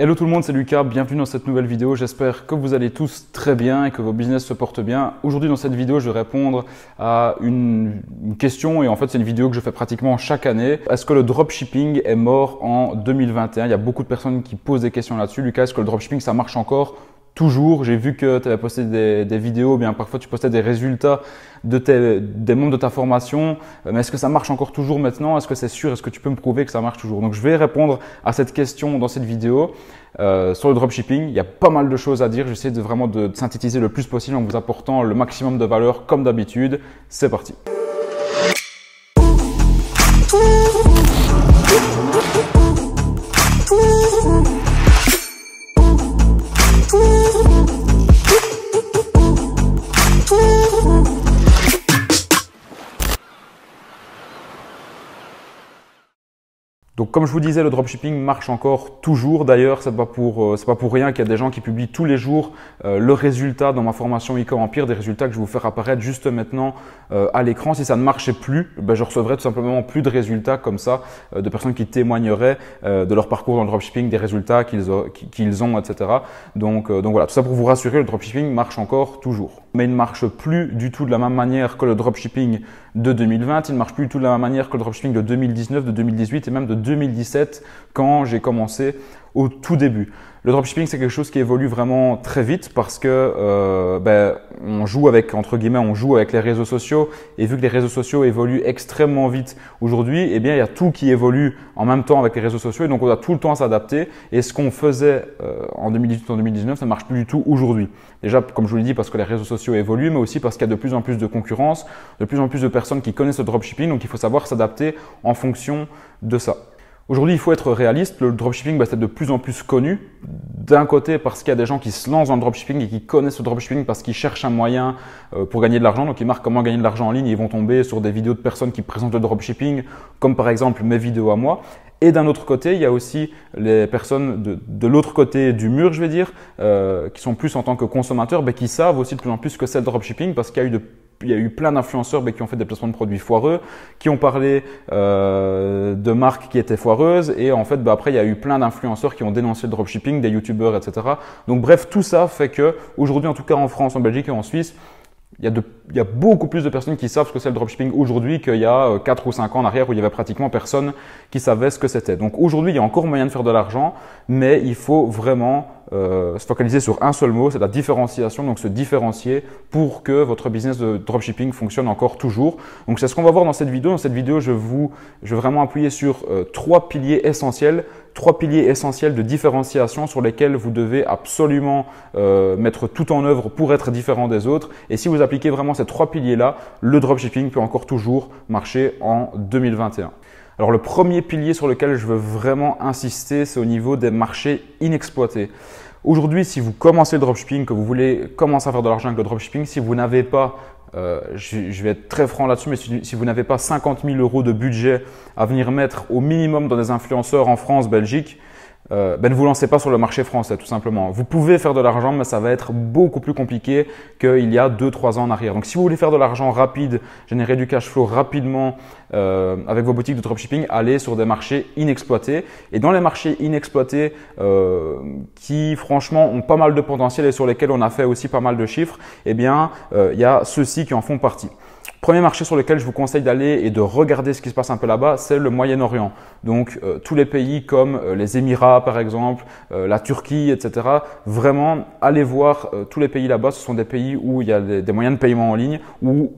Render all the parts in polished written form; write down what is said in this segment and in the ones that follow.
Hello tout le monde, c'est Lucas, bienvenue dans cette nouvelle vidéo. J'espère que vous allez tous très bien et que vos business se portent bien. Aujourd'hui dans cette vidéo, je vais répondre à une question et en fait c'est une vidéo que je fais pratiquement chaque année. Est-ce que le dropshipping est mort en 2021? Il y a beaucoup de personnes qui posent des questions là-dessus. Lucas, est-ce que le dropshipping ça marche encore? Toujours, j'ai vu que tu avais posté des vidéos, bien parfois tu postais des résultats des membres de ta formation, mais est-ce que ça marche encore toujours maintenant? Est-ce que c'est sûr? Est-ce que tu peux me prouver que ça marche toujours? Donc je vais répondre à cette question dans cette vidéo sur le dropshipping. Il y a pas mal de choses à dire, j'essaie vraiment de synthétiser le plus possible en vous apportant le maximum de valeur comme d'habitude. C'est parti! Donc comme je vous disais, le dropshipping marche encore toujours. D'ailleurs, c'est pas pour rien qu'il y a des gens qui publient tous les jours le résultat dans ma formation e-com Empire, des résultats que je vais vous faire apparaître juste maintenant à l'écran. Si ça ne marchait plus, ben, je recevrais tout simplement plus de résultats comme ça, de personnes qui témoigneraient de leur parcours dans le dropshipping, des résultats qu'ils ont, etc. Donc voilà, tout ça pour vous rassurer, le dropshipping marche encore toujours. Mais il ne marche plus du tout de la même manière que le dropshipping de 2020, il ne marche plus du tout de la même manière que le dropshipping de 2019, de 2018 et même de 2017 quand j'ai commencé au tout début. Le dropshipping, c'est quelque chose qui évolue vraiment très vite parce que on joue avec, entre guillemets, on joue avec les réseaux sociaux et vu que les réseaux sociaux évoluent extrêmement vite aujourd'hui, eh bien, il y a tout qui évolue en même temps avec les réseaux sociaux et donc on doit tout le temps s'adapter et ce qu'on faisait en 2018 en 2019, ça ne marche plus du tout aujourd'hui. Déjà, comme je vous l'ai dit, parce que les réseaux sociaux évoluent, mais aussi parce qu'il y a de plus en plus de concurrence, de plus en plus de personnes qui connaissent le dropshipping, donc il faut savoir s'adapter en fonction de ça. Aujourd'hui, il faut être réaliste. Le dropshipping, c'est de plus en plus connu. D'un côté, parce qu'il y a des gens qui se lancent dans le dropshipping et qui connaissent le dropshipping parce qu'ils cherchent un moyen pour gagner de l'argent. Donc, ils marquent comment gagner de l'argent en ligne. Ils vont tomber sur des vidéos de personnes qui présentent le dropshipping, comme par exemple mes vidéos à moi. Et d'un autre côté, il y a aussi les personnes de l'autre côté du mur, je vais dire, qui sont plus en tant que consommateurs, qui savent aussi de plus en plus ce que c'est le dropshipping parce qu'il y a eu plein d'influenceurs qui ont fait des placements de produits foireux, qui ont parlé de marques qui étaient foireuses et en fait après il y a eu plein d'influenceurs qui ont dénoncé le dropshipping, des youtubeurs, etc. Donc bref, tout ça fait que aujourd'hui, en tout cas en France, en Belgique et en Suisse, il y a beaucoup plus de personnes qui savent ce que c'est le dropshipping aujourd'hui qu'il y a 4 ou 5 ans en arrière où il y avait pratiquement personne qui savait ce que c'était. Donc aujourd'hui, il y a encore moyen de faire de l'argent, mais il faut vraiment se focaliser sur un seul mot, c'est la différenciation, donc se différencier pour que votre business de dropshipping fonctionne encore toujours. Donc c'est ce qu'on va voir dans cette vidéo. Dans cette vidéo, je vais vraiment appuyer sur trois piliers essentiels de différenciation sur lesquels vous devez absolument mettre tout en œuvre pour être différent des autres. Et si vous appliquez vraiment ces trois piliers-là, le dropshipping peut encore toujours marcher en 2021. Alors le premier pilier sur lequel je veux vraiment insister, c'est au niveau des marchés inexploités. Aujourd'hui, si vous commencez le dropshipping, que vous voulez commencer à faire de l'argent avec le dropshipping, si vous n'avez pas, je vais être très franc là-dessus, mais si vous n'avez pas 50 000 € de budget à venir mettre au minimum dans des influenceurs en France, Belgique, ne vous lancez pas sur le marché français tout simplement. Vous pouvez faire de l'argent, mais ça va être beaucoup plus compliqué qu'il y a 2-3 ans en arrière. Donc si vous voulez faire de l'argent rapide, générer du cash flow rapidement avec vos boutiques de dropshipping, allez sur des marchés inexploités. Et dans les marchés inexploités qui franchement ont pas mal de potentiel et sur lesquels on a fait aussi pas mal de chiffres, eh bien il y a ceux-ci qui en font partie. Premier marché sur lequel je vous conseille d'aller et de regarder ce qui se passe un peu là-bas, c'est le Moyen-Orient. Donc tous les pays comme les Émirats par exemple, la Turquie, etc. Vraiment, allez voir tous les pays là-bas. Ce sont des pays où il y a des moyens de paiement en ligne où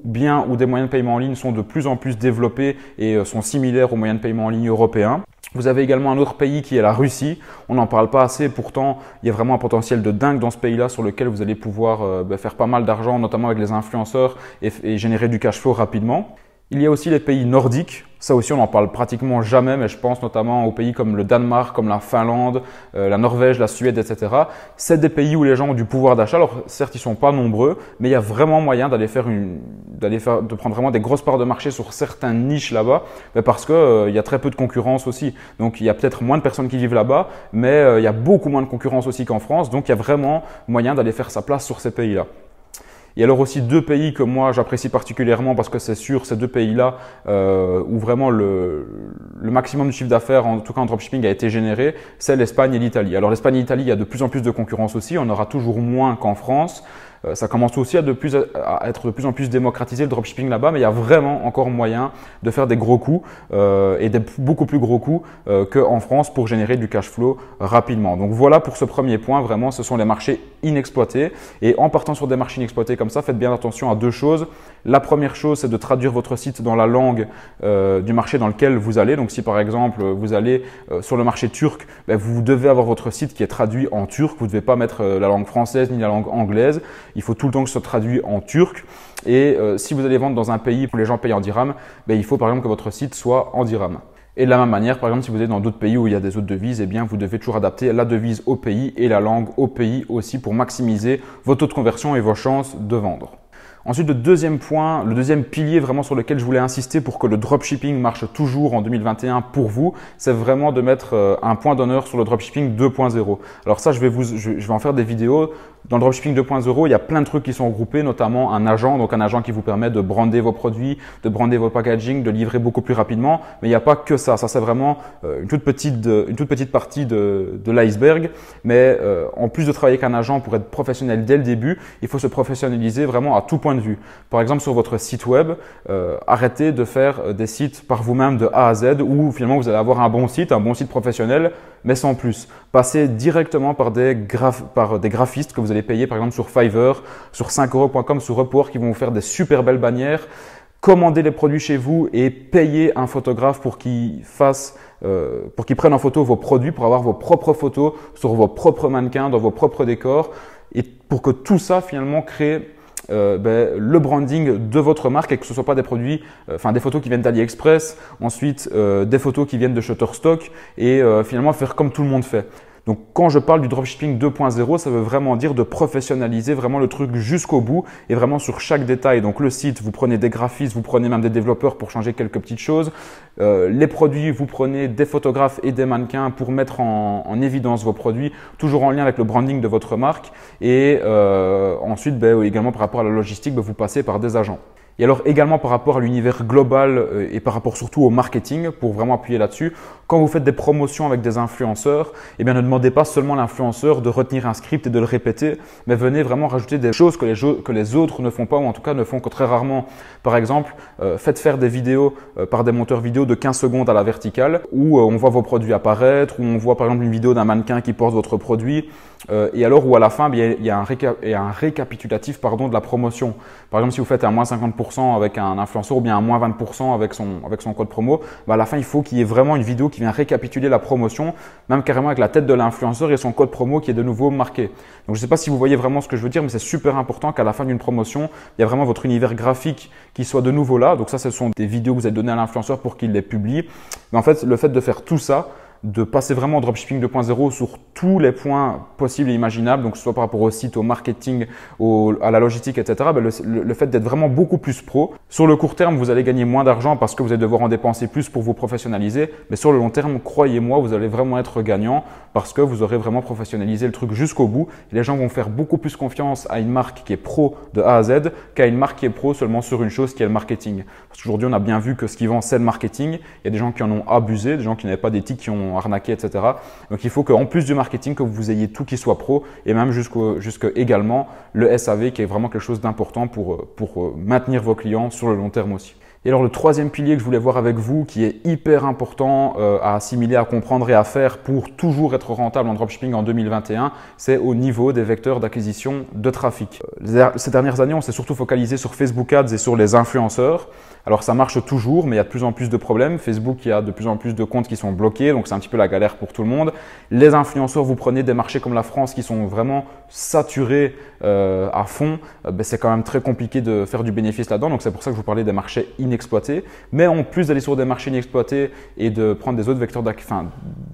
des moyens de paiement en ligne sont de plus en plus développés et sont similaires aux moyens de paiement en ligne européens. Vous avez également un autre pays qui est la Russie. On n'en parle pas assez, pourtant il y a vraiment un potentiel de dingue dans ce pays-là sur lequel vous allez pouvoir faire pas mal d'argent, notamment avec les influenceurs et générer du cash flow rapidement. Il y a aussi les pays nordiques. Ça aussi, on n'en parle pratiquement jamais, mais je pense notamment aux pays comme le Danemark, comme la Finlande, la Norvège, la Suède, etc. C'est des pays où les gens ont du pouvoir d'achat. Alors certes, ils sont pas nombreux, mais il y a vraiment moyen de prendre vraiment des grosses parts de marché sur certaines niches là-bas, parce que il y a très peu de concurrence aussi. Donc il y a peut-être moins de personnes qui vivent là-bas, mais il y a beaucoup moins de concurrence aussi qu'en France. Donc il y a vraiment moyen d'aller faire sa place sur ces pays-là. Et alors aussi deux pays que moi j'apprécie particulièrement parce que c'est sur ces deux pays-là où vraiment le maximum de chiffre d'affaires, en tout cas en dropshipping, a été généré, c'est l'Espagne et l'Italie. Alors l'Espagne et l'Italie, il y a de plus en plus de concurrence aussi, on aura toujours moins qu'en France. Ça commence aussi à être de plus en plus démocratisé le dropshipping là-bas, mais il y a vraiment encore moyen de faire des gros coups et des beaucoup plus gros coups qu'en France pour générer du cash flow rapidement. Donc voilà pour ce premier point, vraiment ce sont les marchés inexploités et en partant sur des marchés inexploités comme ça, faites bien attention à deux choses. La première chose, c'est de traduire votre site dans la langue du marché dans lequel vous allez. Donc si par exemple vous allez sur le marché turc, vous devez avoir votre site qui est traduit en turc, vous ne devez pas mettre la langue française ni la langue anglaise. Il faut tout le temps que ce soit traduit en turc. Et si vous allez vendre dans un pays où les gens payent en dirham, il faut par exemple que votre site soit en dirham. Et de la même manière, par exemple, si vous êtes dans d'autres pays où il y a des autres devises, eh bien, vous devez toujours adapter la devise au pays et la langue au pays aussi pour maximiser vos taux de conversion et vos chances de vendre. Ensuite, le deuxième point, le deuxième pilier vraiment sur lequel je voulais insister pour que le dropshipping marche toujours en 2021 pour vous, c'est vraiment de mettre un point d'honneur sur le dropshipping 2.0. Alors ça, je vais en faire des vidéos. Dans le dropshipping 2.0, il y a plein de trucs qui sont regroupés, notamment un agent, donc un agent qui vous permet de brander vos produits, de brander vos packaging, de livrer beaucoup plus rapidement. Mais il n'y a pas que ça. Ça, c'est vraiment une toute petite partie de l'iceberg. Mais en plus de travailler avec un agent pour être professionnel dès le début, il faut se professionnaliser vraiment à tout point de vue. Par exemple, sur votre site web, arrêtez de faire des sites par vous-même de A à Z où finalement vous allez avoir un bon site professionnel, mais sans plus. Passez directement par des graphistes que vous allez payer par exemple sur Fiverr, sur 5euros.com, sur Upwork qui vont vous faire des super belles bannières. Commandez les produits chez vous et payez un photographe pour qu'il prenne en photo vos produits, pour avoir vos propres photos sur vos propres mannequins, dans vos propres décors et pour que tout ça finalement crée le branding de votre marque et que ce ne soit pas des produits, des photos qui viennent d'AliExpress, ensuite des photos qui viennent de Shutterstock et finalement faire comme tout le monde fait. Donc quand je parle du dropshipping 2.0, ça veut vraiment dire de professionnaliser vraiment le truc jusqu'au bout et vraiment sur chaque détail. Donc le site, vous prenez des graphistes, vous prenez même des développeurs pour changer quelques petites choses. Les produits, vous prenez des photographes et des mannequins pour mettre en évidence vos produits, toujours en lien avec le branding de votre marque. Et ensuite, également par rapport à la logistique, vous passez par des agents. Et alors également par rapport à l'univers global et par rapport surtout au marketing, pour vraiment appuyer là-dessus, quand vous faites des promotions avec des influenceurs, eh bien ne demandez pas seulement à l'influenceur de retenir un script et de le répéter, mais venez vraiment rajouter des choses que les autres ne font pas ou en tout cas ne font que très rarement. Par exemple, faites faire des vidéos par des monteurs vidéo de 15 secondes à la verticale où on voit vos produits apparaître, où on voit par exemple une vidéo d'un mannequin qui porte votre produit et alors où à la fin il y a un récapitulatif de la promotion. Par exemple, si vous faites un moins 50% avec un influenceur ou bien un moins 20% avec son code promo, à la fin il faut qu'il y ait vraiment une vidéo qui vient récapituler la promotion, même carrément avec la tête de l'influenceur et son code promo qui est de nouveau marqué. Donc je ne sais pas si vous voyez vraiment ce que je veux dire, mais c'est super important qu'à la fin d'une promotion, il y a vraiment votre univers graphique qui soit de nouveau là. Donc ça, ce sont des vidéos que vous allez donner à l'influenceur pour qu'il les publie. Mais en fait, le fait de faire tout ça, de passer vraiment au dropshipping 2.0 sur tous les points possibles et imaginables, donc que ce soit par rapport au site, au marketing, à la logistique, etc. Le fait d'être vraiment beaucoup plus pro. Sur le court terme, vous allez gagner moins d'argent parce que vous allez devoir en dépenser plus pour vous professionnaliser. Mais sur le long terme, croyez-moi, vous allez vraiment être gagnant parce que vous aurez vraiment professionnalisé le truc jusqu'au bout. Et les gens vont faire beaucoup plus confiance à une marque qui est pro de A à Z qu'à une marque qui est pro seulement sur une chose qui est le marketing. Parce qu'aujourd'hui, on a bien vu que ce qui vend, c'est le marketing. Il y a des gens qui en ont abusé, des gens qui n'avaient pas d'éthique, qui ont arnaqué, etc. Donc il faut qu'en plus du marketing, que vous ayez tout qui soit pro et même jusque également le SAV qui est vraiment quelque chose d'important pour maintenir vos clients sur le long terme aussi. Et alors le troisième pilier que je voulais voir avec vous, qui est hyper important à assimiler, à comprendre et à faire pour toujours être rentable en dropshipping en 2021, c'est au niveau des vecteurs d'acquisition de trafic. Ces dernières années, on s'est surtout focalisé sur Facebook Ads et sur les influenceurs. Alors ça marche toujours, mais il y a de plus en plus de problèmes. Facebook, il y a de plus en plus de comptes qui sont bloqués, donc c'est un petit peu la galère pour tout le monde. Les influenceurs, vous prenez des marchés comme la France qui sont vraiment saturés à fond, c'est quand même très compliqué de faire du bénéfice là-dedans. Donc c'est pour ça que je vous parlais des marchés inexploités. Mais en plus d'aller sur des marchés inexploités et de prendre des autres vecteurs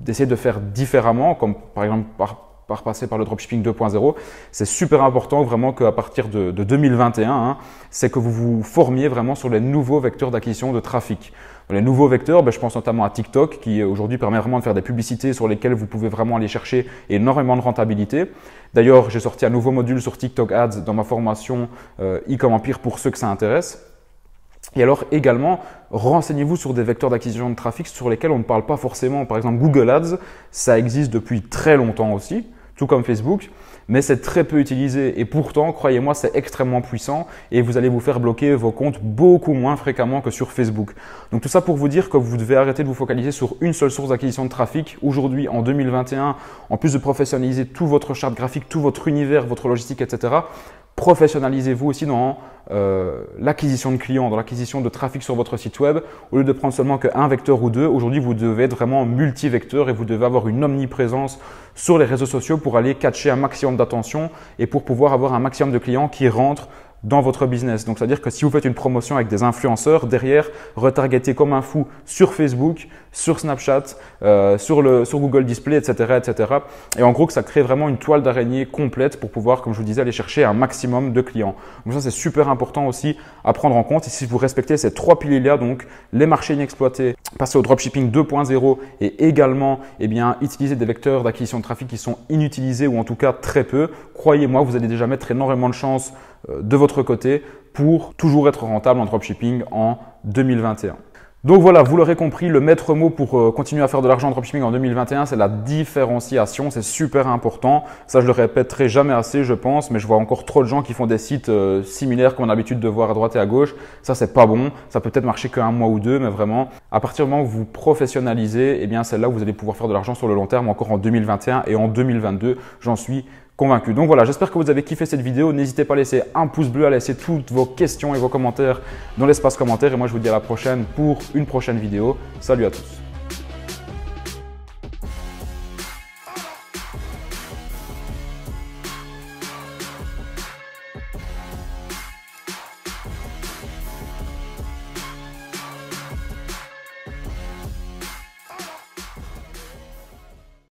d'essayer de faire différemment, comme par exemple par passer par le dropshipping 2.0, c'est super important vraiment qu'à partir de 2021, c'est que vous vous formiez vraiment sur les nouveaux vecteurs d'acquisition de trafic. Dans les nouveaux vecteurs, je pense notamment à TikTok qui aujourd'hui permet vraiment de faire des publicités sur lesquelles vous pouvez vraiment aller chercher énormément de rentabilité. D'ailleurs, j'ai sorti un nouveau module sur TikTok Ads dans ma formation e-com Empire pour ceux que ça intéresse. Et alors également, renseignez-vous sur des vecteurs d'acquisition de trafic sur lesquels on ne parle pas forcément. Par exemple, Google Ads, ça existe depuis très longtemps aussi, tout comme Facebook, mais c'est très peu utilisé et pourtant, croyez-moi, c'est extrêmement puissant et vous allez vous faire bloquer vos comptes beaucoup moins fréquemment que sur Facebook. Donc tout ça pour vous dire que vous devez arrêter de vous focaliser sur une seule source d'acquisition de trafic. Aujourd'hui, en 2021, en plus de professionnaliser tout votre charte graphique, tout votre univers, votre logistique, etc., professionnalisez-vous aussi dans l'acquisition de clients, dans l'acquisition de trafic sur votre site web. Au lieu de prendre seulement qu'un vecteur ou deux, aujourd'hui, vous devez être vraiment multi-vecteur et vous devez avoir une omniprésence sur les réseaux sociaux pour aller catcher un maximum d'attention et pour pouvoir avoir un maximum de clients qui rentrent dans votre business. Donc, c'est-à-dire que si vous faites une promotion avec des influenceurs, derrière, retargetez comme un fou sur Facebook, sur Snapchat, sur Google Display, etc., etc. Et en gros, que ça crée vraiment une toile d'araignée complète pour pouvoir, comme je vous disais, aller chercher un maximum de clients. Donc ça, c'est super important aussi à prendre en compte. Et si vous respectez ces trois piliers-là, donc les marchés inexploités, passer au dropshipping 2.0 et également, utiliser des vecteurs d'acquisition de trafic qui sont inutilisés ou en tout cas très peu, croyez-moi, vous allez déjà mettre énormément de chance de votre côté pour toujours être rentable en dropshipping en 2021. Donc voilà, vous l'aurez compris, le maître mot pour continuer à faire de l'argent en dropshipping en 2021, c'est la différenciation. C'est super important. Ça, je le répéterai jamais assez, je pense, mais je vois encore trop de gens qui font des sites similaires qu'on a l'habitude de voir à droite et à gauche. Ça, c'est pas bon. Ça peut peut-être marcher qu'un mois ou deux, mais vraiment, à partir du moment où vous professionnalisez, c'est là où vous allez pouvoir faire de l'argent sur le long terme, encore en 2021 et en 2022. J'en suis convaincu. Donc voilà, j'espère que vous avez kiffé cette vidéo. N'hésitez pas à laisser un pouce bleu, à laisser toutes vos questions et vos commentaires dans l'espace commentaire. Et moi, je vous dis à la prochaine pour une prochaine vidéo. Salut à tous.